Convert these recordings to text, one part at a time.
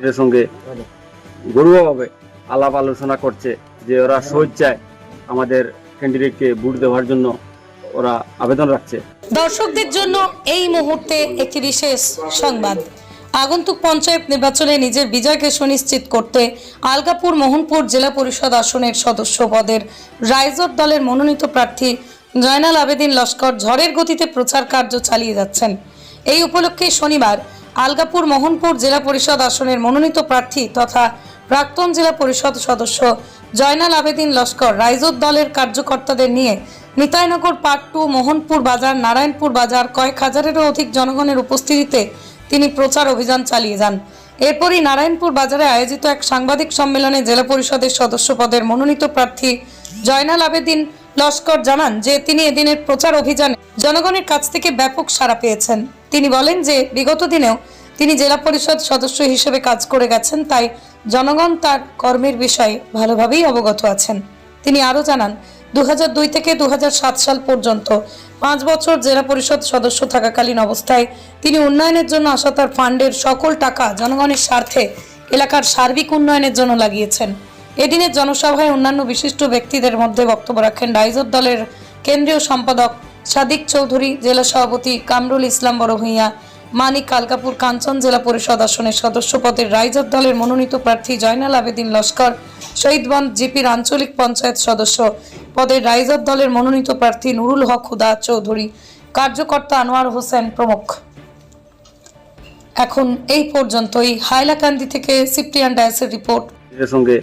এর সঙ্গে গরুভাবে আলাপ আলোচনা করছে যে ওরা স্বেচ্ছায় আমাদের ক্যান্ডিডেটকে ভোট দেওয়ার জন্য ওরা আবেদন রাখছে। দর্শকদের জন্য এই মুহূর্তে একটি বিশেষ সংবাদ। আগন্তুক পঞ্চায়েত নির্বাচনে নিজের বিজয়কে সুনিশ্চিত করতে আলগাপুর মোহনপুর জেলা পরিষদ আসনের সদস্য পদের রাইজর দলের মনোনীত প্রার্থী জয়নাল আবেদিন লস্কর ঝড়ের গতিতে প্রচার কার্য চালিয়ে যাচ্ছেন। এই উপলক্ষে শনিবার আলগাপুর মোহনপুর জেলা পরিষদ আসনের মনোনীত প্রার্থী তথা প্রাক্তন জেলা পরিষদ সদস্য জয়নাল আবেদিন লস্কর রাইজর দলের কার্যকর্তাদের নিয়ে নিতাইনগর পার্ট 2 মোহনপুর বাজার নারায়ণপুর বাজার কয়েক হাজারেরও অধিক জনগণের উপস্থিতিতে তিনি প্রচার অভিযান চালিয়ে যান। এরপরই নারায়ণপুর বাজারে আয়োজিত এক সাংবাদিক সম্মেলনে জেলা পরিষদের সদস্য পদের মনোনীত প্রার্থী জয়নাল আবেদিন লস্কর জানান যে তিনি এদিনের প্রচার অভিযানে জনগণের কাছ থেকে ব্যাপক সাড়া পেয়েছেন। তিনি বলেন যে বিগত দিনেও তিনি জেলা পরিষদ সদস্য হিসেবে কাজ করে গেছেন, তাই জনগণ তার কর্মের বিষয়ে ভালোভাবেই অবগত আছেন। তিনি আরও জানান 2002 থেকে 2007 সাল পর্যন্ত 5 বছর জেলা পরিষদ সদস্য থাকাকালীন অবস্থায় তিনি উন্নয়নের জন্য আসা তার ফান্ডের সকল টাকা জনগণের স্বার্থে এলাকার সার্বিক উন্নয়নের জন্য লাগিয়েছেন। এদিনের জনসভায় অন্যান্য বিশিষ্ট ব্যক্তিদের মধ্যে বক্তব্য রাখেন রাইজর দলের কেন্দ্রীয় সম্পাদক সাদিক চৌধুরী, জেলা সভাপতি কামরুল ইসলাম বড়ভূঁইয়া, মানিক আলগাপুর কাঞ্চন জেলা পরিষদ আসনের সদস্য পদের রাইজর দলের মনোনীত প্রার্থী জয়নাল আবেদিন লস্কর, শহীদবন্দ জিপির আঞ্চলিক পঞ্চায়েত সদস্য পদের রাইজর দলের মনোনীত প্রার্থী নুরুল হক হুদা চৌধুরী, কার্যকর্তা আনোয়ার হোসেন প্রমুখ। এখন এই পর্যন্তই। হাইলাকান্দি থেকে সিপ্রিয়ান ডায়াসের রিপোর্ট। এর সঙ্গে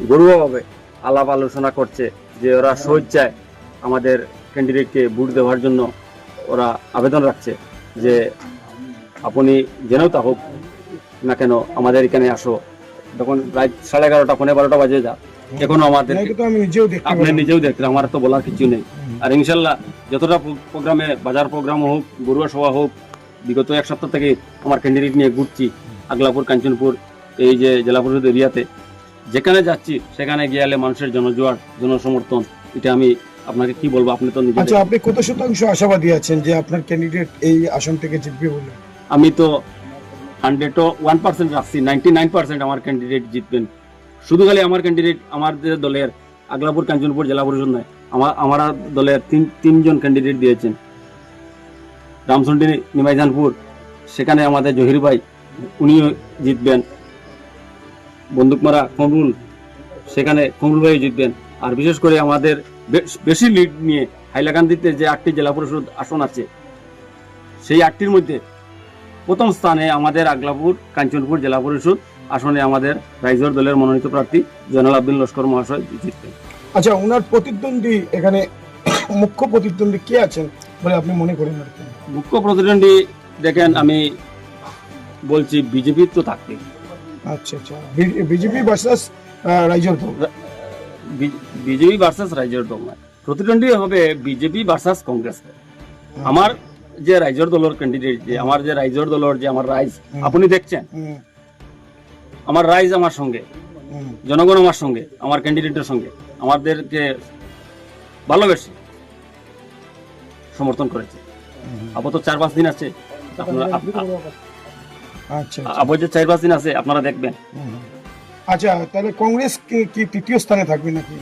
গরুভাবে আলাপ আলোচনা করছে যে ওরা স্বেচ্ছায় আমাদের ক্যান্ডিডেটকে ভোট দেওয়ার জন্য ওরা আবেদন রাখছে যে আপনি যেনও তা হোক না কেন আমাদের এখানে আসো। তখন রাত 11:30 পৌনে 12টা বাজে যা, এখনো আমাদের আপনি নিজেও দেখতে আমার তো বলার কিছু নেই। আর ইনশাল্লাহ যতটা প্রোগ্রামে বাজার প্রোগ্রাম হোক, গরুয়া সভা হোক, বিগত এক সপ্তাহ থেকে আমার ক্যান্ডিডেট নিয়ে ঘুরছি আগলাপুর কাঞ্চনপুর এই যে জেলা পরিষদ এরিয়াতে, যেখানে যাচ্ছি সেখানে গিয়ালে মানুষের জনজোয়ার জনসমর্থন, এটা আমি আপনাকে কি বলবো, আপনি তো নিজে। আচ্ছা, আপনি কত শতাংশ আশাবাদী আছেন যে আপনার ক্যান্ডিডেট এই আসন থেকে জিতবে বলে? আমি তো 101% রাখছি, 99% আমার ক্যান্ডিডেট জিতবেন। শুধু খালি আমার ক্যান্ডিডেট আমাদের দলের আগলাপুর কাঞ্চনপুর জেলা পরিষদ নয়, আমার দলের তিনজন ক্যান্ডিডেট দিয়েছেন। রামচন্ডী নিমাইজানপুর সেখানে আমাদের জহির ভাই, উনিও জিতবেন। বন্দুকমারা কমরুল, সেখানে কমরুল ভাই জিতবেন। আর বিশেষ করে আমাদের বেশি লিড নিয়ে হাইলাকান্দিতে যে 8টি জেলা পরিষদ আসন আছে, সেই 8টির মধ্যে প্রথম স্থানে আমাদের আগলাপুর কাঞ্চনপুর জেলা পরিষদ আসনে আমাদের রাইজর দলের মনোনীত প্রার্থী জয়নাল আবেদিন লস্কর মহাশয় জিতবেন। আচ্ছা, ওনার প্রতিদ্বন্দ্বী এখানে মুখ্য প্রতিদ্বন্দ্বী কে আছেন বলে আপনি মনে করেন? মুখ্য প্রতিদ্বন্দ্বী দেখেন, আমি বলছি বিজেপি তো থাকবে। আচ্ছা আচ্ছা, বিজেপি ভার্সাস রাইজর দল। বিজেপি ভার্সাস রাইজর দল নয়, প্রতিদ্বন্দ্বী হবে বিজেপি ভার্সাস কংগ্রেস। আমার যে রাইজর দলের ক্যান্ডিডেট, যে আমার যে রাইজর দলের যে আমার রাইজ আপনি দেখছেন, আমার রাইজ আমার সঙ্গে, জনগণ আমার সঙ্গে, আমার ক্যান্ডিডেটের সঙ্গে আমাদেরকে ভালোবেসে সমর্থন করেছে। আপাতত 4-5 দিন আছে, আপনারা আপাতত 4-5 দিন আছে, আপনারা দেখবেন। আচ্ছা, তাহলে কংগ্রেস কি তৃতীয় স্থানে থাকবে নাকি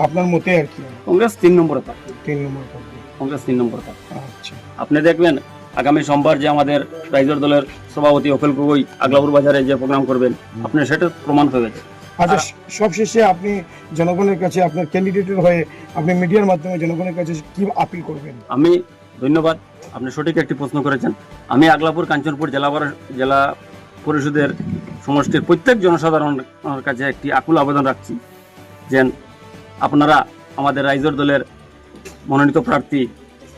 আপনার মতে? আর কি কংগ্রেস 3 নম্বরে থাকবে। 3 নম্বরে থাকবে, কংগ্রেস 3 নম্বরে থাকবে। আচ্ছা, আপনি দেখবেন আগামী সোমবার যে আমাদের রাইজর দলের সভাপতি অখিল গগৈ আগলাপুর বাজারে যে প্রোগ্রাম করবেন, আপনি সেটা প্রমাণ হয়ে গেছে। আচ্ছা, সবশেষে আপনি জনগণের কাছে আপনার ক্যান্ডিডেটের হয়ে আপনি মিডিয়ার মাধ্যমে জনগণের কাছে কি আপিল করবেন? আমি ধন্যবাদ, আপনি সঠিক একটি প্রশ্ন করেছেন। আমি আগলাপুর কাঞ্চনপুর জেলা পরিষদের সমষ্টির প্রত্যেক জনসাধারণের কাছে একটি আকুল আবেদন রাখছি, যে আপনারা আমাদের রাইজর দলের মনোনীত প্রার্থী,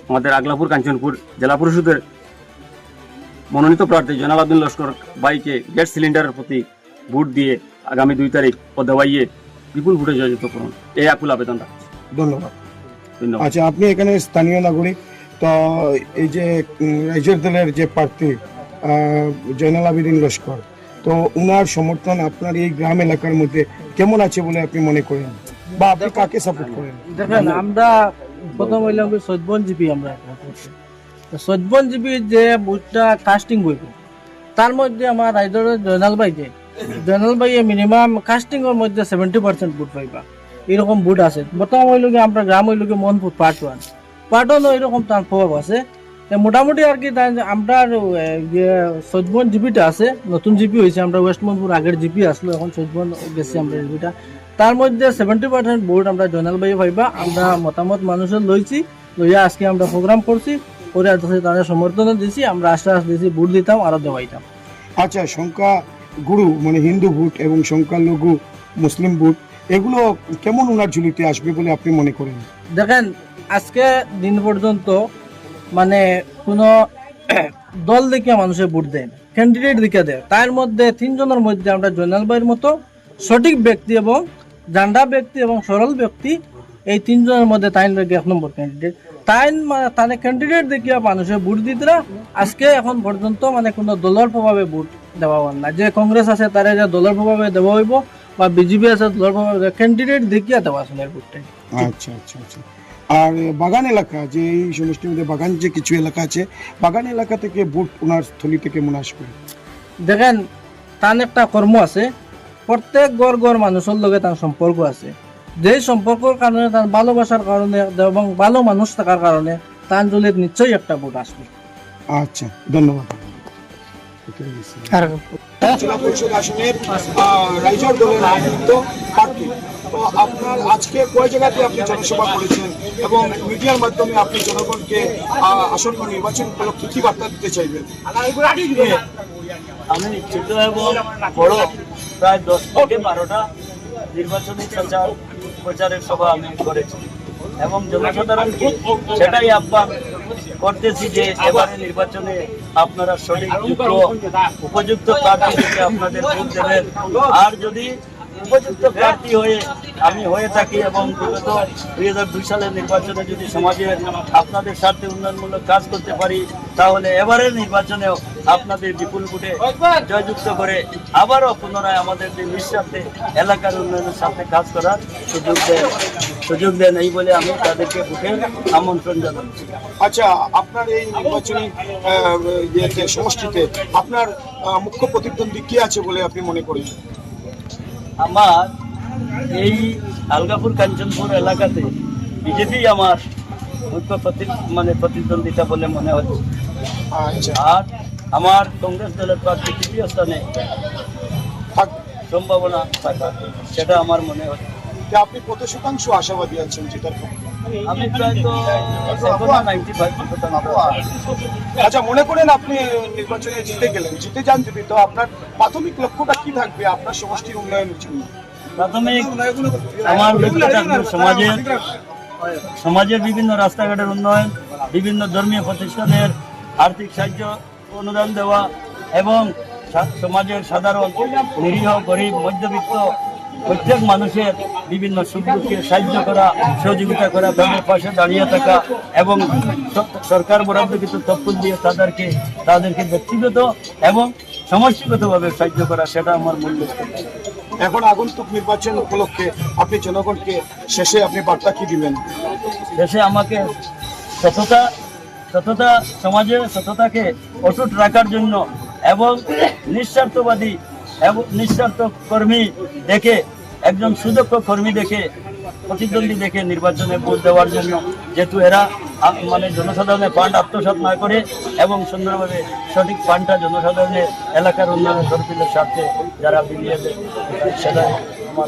আমাদের আগলাপুর কাঞ্চনপুর জেলা পরিষদের মনোনীত প্রার্থী জয়নাল আবেদিন লস্কর ভাইকে গ্যাস সিলিন্ডারের প্রতি ভোট দিয়ে আগামী 2 তারিখ ও দেওয়াইয়ে বিপুল ভোটে জয়যুক্ত করুন, এই আকুল আবেদন রাখছি। ধন্যবাদ। ধন্যবাদ। আচ্ছা, আপনি এখানে স্থানীয় নাগরিক, তো এই যে রাইজর দলের যে প্রার্থী জয়নাল আবেদিন লস্কর, তো উনার সমর্থন আপনার এই গ্রাম এলাকার মধ্যে কেমন আছে বলে আপনি মনে করেন, বা আপনি কাকে সাপোর্ট করেন? দেখেন, আমরা প্রথম হইলাম শহীদবন্দ জিপি, আমরা শহীদবন্দ জিপির যে বুথটা কাস্টিং হইব তার মধ্যে আমার রাইজর জয়নাল ভাইয়ে মিনিমাম কাস্টিং এর মধ্যে 70% ভোট পাইবা এরকম ভোট আছে। বর্তমান হইল গিয়ে আমরা গ্রাম হইল গিয়ে মনপুর পার্ট 1 এরকম তার প্রভাব আছে। মোটামুটি আর কি আমরা সজবন জিপিটা আছে, নতুন জিপি হয়েছে, আমরা ওয়েস্ট মনপুর আগের জিপি আসলো, এখন সজবন গেছি আমরা জিপিটা। তার মধ্যে 70% ভোট আমরা জয়নাল ভাই পাইবা। আমরা মতামত মানুষের লইয়া আজকে আমরা প্রোগ্রাম করছি, করে তাদের সমর্থন দিছি, আমরা আশ্বাস দিছি ভোট দিতাম আরো দেওয়াইতাম। আচ্ছা, সংখ্যা গুরু মানে হিন্দু ভোট এবং সংখ্যালঘু মুসলিম ভোট এগুলো কেমন ওনার ঝুলিতে আসবে বলে আপনি মনে করেন? দেখেন, আজকে দিন পর্যন্ত মানে কোনো দল দেখে মানুষের ভোট দেয় না, ক্যান্ডিডেট দেখে দেয়। তার মধ্যে 3 জনের মধ্যে আমরা জয়নাল ভাইয়ের মতো সঠিক ব্যক্তি এবং জান্ডা ব্যক্তি এবং সরল ব্যক্তি, এই 3 জনের মধ্যে তাইন লাগে 1 নম্বর ক্যান্ডিডেট। তাই ক্যান্ডিডেট দেখিয়া মানুষের ভোট দিতরা। আজকে এখন পর্যন্ত মানে কোনো দলের প্রভাবে ভোট দেওয়া হয় না, যে কংগ্রেস আছে তারা যে দলের প্রভাবে দেওয়া হইব বা বিজেপি আছে দলের প্রভাবে, ক্যান্ডিডেট দেখিয়া দেওয়া আসলে ভোটটা। আচ্ছা আচ্ছা আচ্ছা। আর বাগান এলাকা, যে এই সমষ্টির মধ্যে বাগান যে কিছু এলাকা আছে, বাগান এলাকা থেকে ভোট ওনার স্থলি থেকে মনে আসবে? দেখেন, তার একটা কর্ম আছে, প্রত্যেক গড় মানুষের লগে তার সম্পর্ক আছে। যে সম্পর্কের কারণে, তার ভালোবাসার কারণে এবং ভালো মানুষ থাকার কারণে তার দলের নিশ্চয়ই একটা ভোট আসবে। আচ্ছা, ধন্যবাদ। জেলা পরিষদ আসনের রাইজর দলের মনোনীত প্রার্থী। তো আপনার আজকে কয় জায়গাতে আপনি জনসভা করেছেন এবং মিডিয়ার মাধ্যমে আপনি জনগণকে আসন্ন নির্বাচন উপলক্ষে কি বার্তা দিতে চাইবেন? আমি ছোট এবং বড় প্রায় 10 থেকে 12টা নির্বাচনী প্রচারের সভা আমি করেছি এবং জনসাধারণকে সেটাই আহ্বান করতেছি যে এবারে নির্বাচনে আপনারা সঠিক উপযুক্ত প্রার্থী থেকে আপনাদের ভোট দেবেন। আর যদি উপযুক্ত প্রার্থী আমি হয়ে থাকি এবং বিগত 2002 সালের নির্বাচনে যদি সমাজের আপনাদের স্বার্থে উন্নয়নমূলক কাজ করতে পারি, তাহলে এবারের নির্বাচনেও আপনাদের বিপুল ভোটে জয়যুক্ত করে আবারও পুনরায় আমাদের যে নিঃস্বার্থে এলাকার উন্নয়নের সাথে কাজ করার সুযোগ দেন, এই বলে আমি তাদেরকে ভোটের আমন্ত্রণ জানাচ্ছি। আচ্ছা, আপনার এই নির্বাচনী সমষ্টিতে আপনার মুখ্য প্রতিদ্বন্দ্বী কি আছে বলে আপনি মনে করেন? আমার এই আলগাপুর কাঞ্চনপুর এলাকাতে বিজেপি আমার মুখ্য প্রতিদ্বন্দ্বিতা বলে মনে হচ্ছে। আচ্ছা, আর আমার কংগ্রেস দলের প্রার্থী 3য় স্থানে সম্ভাবনা থাকা, সেটা আমার মনে হচ্ছে। আপনি কত শতাংশ আশাবাদী আছেন যেটার? আমি প্রায় তো 95%। আচ্ছা, মনে করেন আপনি নির্বাচনে জিতে যান যদি, তো আপনার প্রাথমিক লক্ষ্যটা কি থাকবে আপনার সমষ্টির উন্নয়নের জন্য? প্রাথমিক আমার লক্ষ্য থাকবে সমাজের বিভিন্ন রাস্তাঘাটের উন্নয়ন, বিভিন্ন ধর্মীয় প্রতিষ্ঠানের আর্থিক সাহায্য অনুদান দেওয়া এবং সমাজের সাধারণ নিরীহ গরিব মধ্যবিত্ত প্রত্যেক মানুষের বিভিন্ন সুখ দুঃখে সাহায্য করা, সহযোগিতা করা, তাদের পাশে দাঁড়িয়ে থাকা এবং সরকার বরাদ্দকৃত তহবিল দিয়ে তাদেরকে ব্যক্তিগত এবং সমষ্টিগতভাবে সাহায্য করা, সেটা আমার মূল লক্ষ্য। এখন আগন্তুক নির্বাচন উপলক্ষে আপনি জনগণকে শেষে আপনি বার্তা কি দিবেন? শেষে আমাকে সততা সমাজের সততাকে অটুট রাখার জন্য এবং নিঃস্বার্থবাদী এবং নিঃস্বার্থ কর্মী দেখে, একজন সুদক্ষ কর্মী দেখে, প্রতিদ্বন্দ্বী দেখে নির্বাচনে ভোট দেওয়ার জন্য, যেহেতু এরা জনসাধারণের ফান্ড আত্মসাৎ না করে এবং সুন্দরভাবে সঠিক ফান্ডটা জনসাধারণের এলাকার উন্নয়নের তরফিলের স্বার্থে যারা বিলিয়ে দেয়, সেটাই আমার